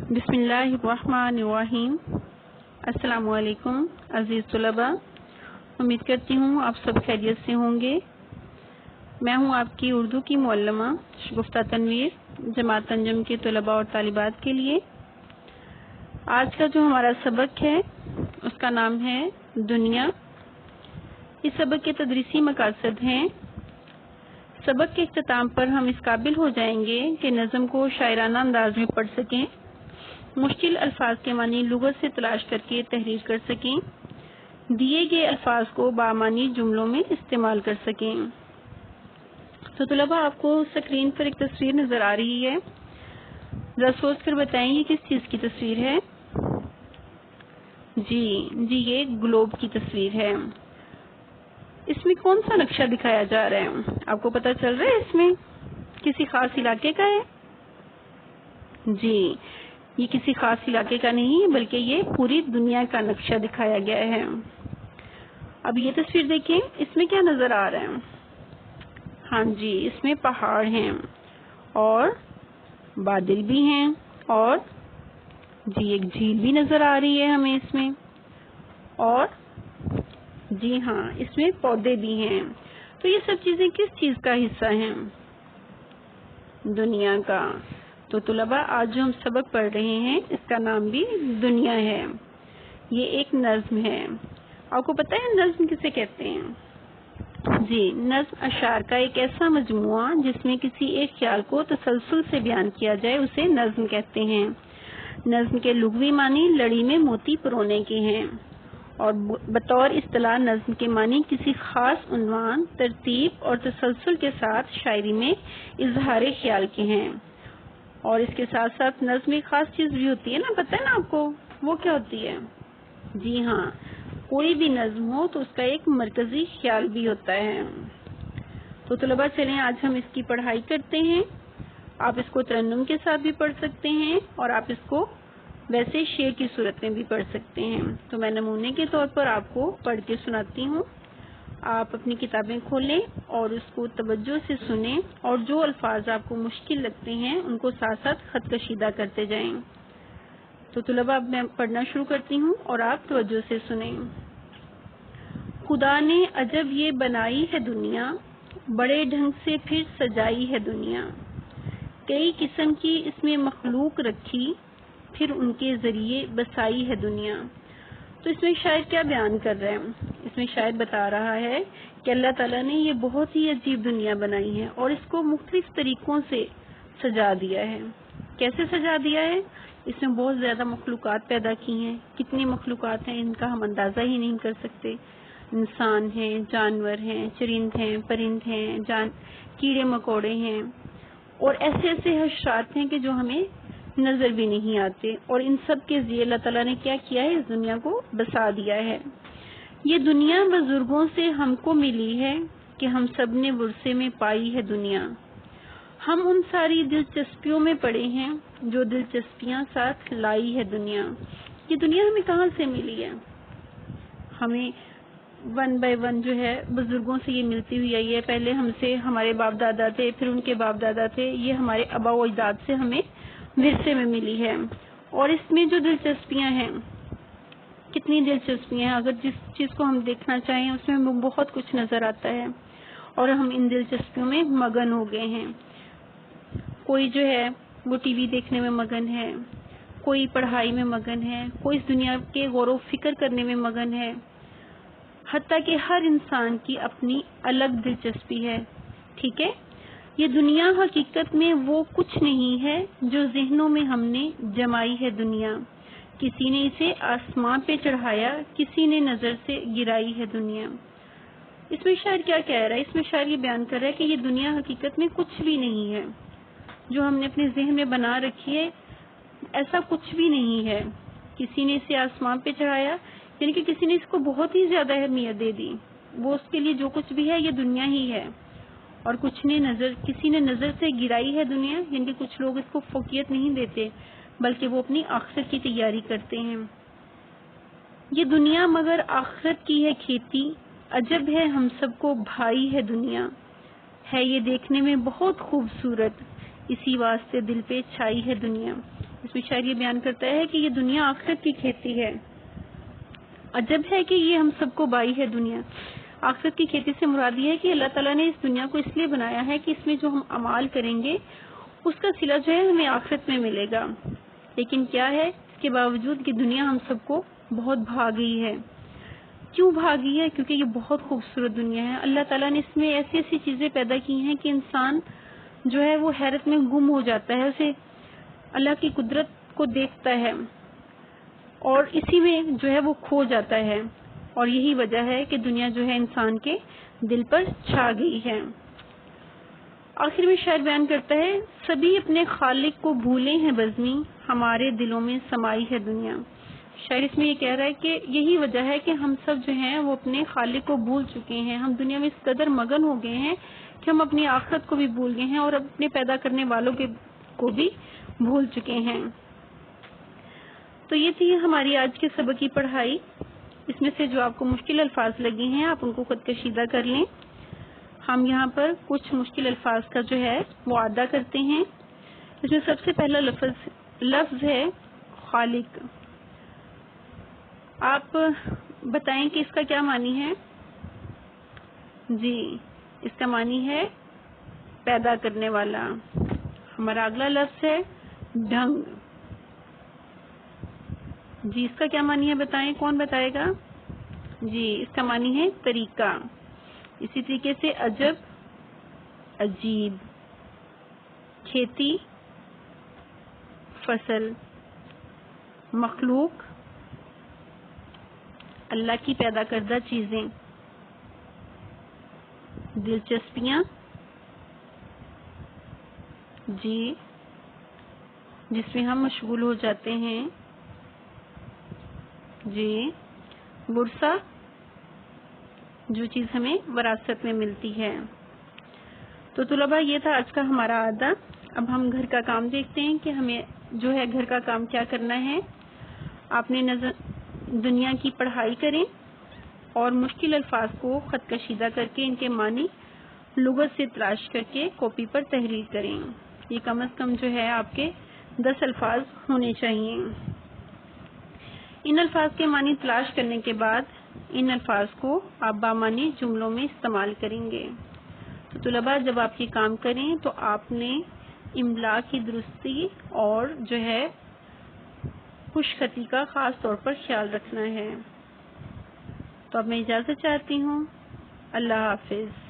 بسم اللہ الرحمن الرحیم۔ السلام علیکم عزیز طلباء، امید کرتی ہوں آپ سب خیریت سے ہوں گے۔ میں ہوں آپ کی اردو کی معلمہ شگفتہ تنویر، جماعت انجم کے طلباء اور طالبات کے لیے آج کا جو ہمارا سبق ہے اس کا نام ہے دنیا۔ اس سبق کے تدریسی مقاصد ہیں: سبق کے اختتام پر ہم اس قابل ہو جائیں گے کہ نظم کو شاعرانہ انداز میں پڑھ سکیں، مشکل الفاظ کے معنی لغت سے تلاش کر کے تحریر کر سکیں، دیے گئے الفاظ کو بامعنی جملوں میں استعمال کر سکیں۔ تو طلباء، آپ کو اسکرین پر ایک تصویر نظر آ رہی ہے، ذرا سوچ کر بتائیں یہ کس چیز کی تصویر ہے؟ جی یہ گلوب کی تصویر ہے۔ اس میں کون سا نقشہ دکھایا جا رہا ہے؟ آپ کو پتہ چل رہا ہے اس میں کسی خاص علاقے کا ہے؟ جی، یہ کسی خاص علاقے کا نہیں بلکہ یہ پوری دنیا کا نقشہ دکھایا گیا ہے۔ اب یہ تصویر دیکھیں، اس میں کیا نظر آ رہا ہے؟ ہاں جی، اس میں پہاڑ ہیں اور بادل بھی ہیں، اور جی ایک جھیل بھی نظر آ رہی ہے ہمیں اس میں، اور جی ہاں اس میں پودے بھی ہیں۔ تو یہ سب چیزیں کس چیز کا حصہ ہیں؟ دنیا کا۔ تو طلباء، آج جو ہم سبق پڑھ رہے ہیں اس کا نام بھی دنیا ہے۔ یہ ایک نظم ہے۔ آپ کو پتہ ہے نظم کسے کہتے ہیں؟ جی، نظم اشعار کا ایک ایسا مجموعہ جس میں کسی ایک خیال کو تسلسل سے بیان کیا جائے اسے نظم کہتے ہیں۔ نظم کے لغوی معنی لڑی میں موتی پرونے کے ہیں، اور بطور اصطلاح نظم کے معنی کسی خاص عنوان، ترتیب اور تسلسل کے ساتھ شاعری میں اظہار خیال کے ہیں۔ اور اس کے ساتھ ساتھ نظم ایک خاص چیز بھی ہوتی ہے نا، پتہ ہے نا آپ کو وہ کیا ہوتی ہے؟ جی ہاں، کوئی بھی نظم ہو تو اس کا ایک مرکزی خیال بھی ہوتا ہے۔ تو طلباء، چلیں آج ہم اس کی پڑھائی کرتے ہیں۔ آپ اس کو ترنم کے ساتھ بھی پڑھ سکتے ہیں اور آپ اس کو ویسے شعر کی صورت میں بھی پڑھ سکتے ہیں۔ تو میں نمونے کے طور پر آپ کو پڑھ کے سناتی ہوں، آپ اپنی کتابیں کھولیں اور اس کو توجہ سے سنیں، اور جو الفاظ آپ کو مشکل لگتے ہیں ان کو ساتھ ساتھ خط کشیدہ کرتے جائیں۔ تو طلباء، اب میں پڑھنا شروع کرتی ہوں اور آپ توجہ سے سنیں۔ خدا نے عجب یہ بنائی ہے دنیا، بڑے ڈھنگ سے پھر سجائی ہے دنیا، کئی قسم کی اس میں مخلوق رکھی، پھر ان کے ذریعے بسائی ہے دنیا۔ تو اس میں شاعر کیا بیان کر رہے ہیں؟ اس میں شاعر بتا رہا ہے کہ اللہ تعالیٰ نے یہ بہت ہی عجیب دنیا بنائی ہے اور اس کو مختلف طریقوں سے سجا دیا ہے۔ کیسے سجا دیا ہے؟ اس میں بہت زیادہ مخلوقات پیدا کی ہیں۔ کتنی مخلوقات ہیں ان کا ہم اندازہ ہی نہیں کر سکتے۔ انسان ہیں، جانور ہیں، چرند ہیں، پرند ہیں، کیڑے مکوڑے ہیں، اور ایسے ایسے حشرات ہیں کہ جو ہمیں نظر بھی نہیں آتے، اور ان سب کے ذریعے اللہ تعالیٰ نے کیا کیا ہے؟ اس دنیا کو بسا دیا ہے۔ یہ دنیا بزرگوں سے ہم کو ملی ہے کہ ہم سب نے ورثے میں پائی ہے دنیا، ہم ان ساری دلچسپیوں میں پڑے ہیں جو دلچسپیاں ساتھ لائی ہے دنیا۔ یہ دنیا ہمیں کہاں سے ملی ہے؟ ہمیں ون بائی ون جو ہے بزرگوں سے یہ ملتی ہوئی آئی ہے۔ پہلے ہم سے ہمارے باپ دادا تھے، پھر ان کے باپ دادا تھے، یہ ہمارے آبا و اجداد سے ہمیں ورثے میں ملی ہے۔ اور اس میں جو دلچسپیاں ہیں، کتنی دلچسپیاں ہیں، اگر جس چیز کو ہم دیکھنا چاہیں اس میں بہت کچھ نظر آتا ہے، اور ہم ان دلچسپیوں میں مگن ہو گئے ہیں۔ کوئی جو ہے وہ ٹی وی دیکھنے میں مگن ہے، کوئی پڑھائی میں مگن ہے، کوئی اس دنیا کے غور و فکر کرنے میں مگن ہے، حتیٰ کہ ہر انسان کی اپنی الگ دلچسپی ہے۔ ٹھیک ہے، یہ دنیا حقیقت میں وہ کچھ نہیں ہے جو ذہنوں میں ہم نے جمائی ہے دنیا، کسی نے اسے آسمان پہ چڑھایا، کسی نے نظر سے گرائی ہے دنیا۔ اس میں شاعر کیا کہہ رہا ہے؟ اس میں شاعر یہ بیان کر رہا ہے کہ یہ دنیا حقیقت میں کچھ بھی نہیں ہے، جو ہم نے اپنے ذہن میں بنا رکھی ہے ایسا کچھ بھی نہیں ہے۔ کسی نے اسے آسمان پہ چڑھایا، یعنی کہ کسی نے اس کو بہت ہی زیادہ اہمیت دے دی، وہ اس کے لیے جو کچھ بھی ہے یہ دنیا ہی ہے، اور کسی نے نظر سے گرائی ہے دنیا، یعنی کہ کچھ لوگ اس کو فوقیت نہیں دیتے بلکہ وہ اپنی آخرت کی تیاری کرتے ہیں۔ یہ دنیا مگر آخرت کی ہے کھیتی، عجب ہے ہم سب کو بھائی ہے دنیا، ہے یہ دیکھنے میں بہت خوبصورت، اسی واسطے دل پہ چھائی ہے دنیا۔ اس میں شاعر یہ بیان کرتا ہے کہ یہ دنیا آخرت کی کھیتی ہے. عجب ہے کہ یہ ہم سب کو بائی ہے دنیا. آخرت کی کھیتی سے مراد یہ ہے کہ اللہ تعالیٰ نے اس دنیا کو اس لیے بنایا ہے کہ اس میں جو ہم اعمال کریں گے اس کا صلہ جو ہے ہمیں آخرت میں ملے گا. لیکن کیا ہے اس کے باوجود کہ دنیا ہم سب کو بہت بھاگی ہے. کیوں بھاگی ہے؟ کیونکہ یہ بہت خوبصورت دنیا ہے. اللہ تعالیٰ نے اس میں ایسی ایسی چیزیں پیدا کی ہیں کہ انسان جو ہے وہ حیرت میں گم ہو جاتا ہے, اسے اللہ کی قدرت کو دیکھتا ہے اور اسی میں جو ہے وہ کھو جاتا ہے. اور یہی وجہ ہے کہ دنیا جو ہے انسان کے دل پر چھا گئی ہے. آخر میں شاعر بیان کرتا ہے سبھی اپنے خالق کو بھولے ہیں بزمی, ہمارے دلوں میں سمائی ہے دنیا. شاعر اس میں یہ کہہ رہا ہے کہ یہی وجہ ہے کہ ہم سب جو ہیں وہ اپنے خالق کو بھول چکے ہیں. ہم دنیا میں اس قدر مگن ہو گئے ہیں کہ ہم اپنی آخرت کو بھی بھول گئے ہیں اور اپنے پیدا کرنے والوں کو بھی بھول چکے ہیں. تو یہ تھی ہماری آج کے سبق کی پڑھائی. اس میں سے جو آپ کو مشکل الفاظ لگے ہیں آپ ان کو خود کشیدہ کر لیں. ہم یہاں پر کچھ مشکل الفاظ کا جو ہے وہ اعادہ کرتے ہیں. اس میں سب سے پہلا لفظ ہے خالق. آپ بتائیں کہ اس کا کیا معنی ہے؟ جی اس کا معنی ہے پیدا کرنے والا. ہمارا اگلا لفظ ہے ڈھنگ. جی اس کا کیا معنی ہے بتائیں, کون بتائے گا؟ جی اس کا معنی ہے طریقہ. اسی طریقے سے عجب, عجیب. کھیتی, فصل. مخلوق, اللہ کی پیدا کردہ چیزیں. دلچسپیاں, جی جس میں ہم مشغول ہو جاتے ہیں. جی ورثہ, جو چیز ہمیں وراثت میں ملتی ہے. تو طلباء یہ تھا آج کا ہمارا اعادہ. اب ہم گھر کا کام دیکھتے ہیں کہ ہمیں جو ہے گھر کا کام کیا کرنا ہے. آپ نے دنیا کی پڑھائی کریں اور مشکل الفاظ کو خط کشیدہ کر کے ان کے معنی لغت سے تلاش کر کے کاپی پر تحریر کریں. یہ کم از کم جو ہے آپ کے 10 الفاظ ہونے چاہیے. ان الفاظ کے معنی تلاش کرنے کے بعد ان الفاظ کو آپ بامعنی جملوں میں استعمال کریں گے. تو طلباء جب آپ یہ کام کریں تو آپ نے املا کی درستی اور جو ہے خوش خطی کا خاص طور پر خیال رکھنا ہے. تو اب میں اجازت چاہتی ہوں. اللہ حافظ.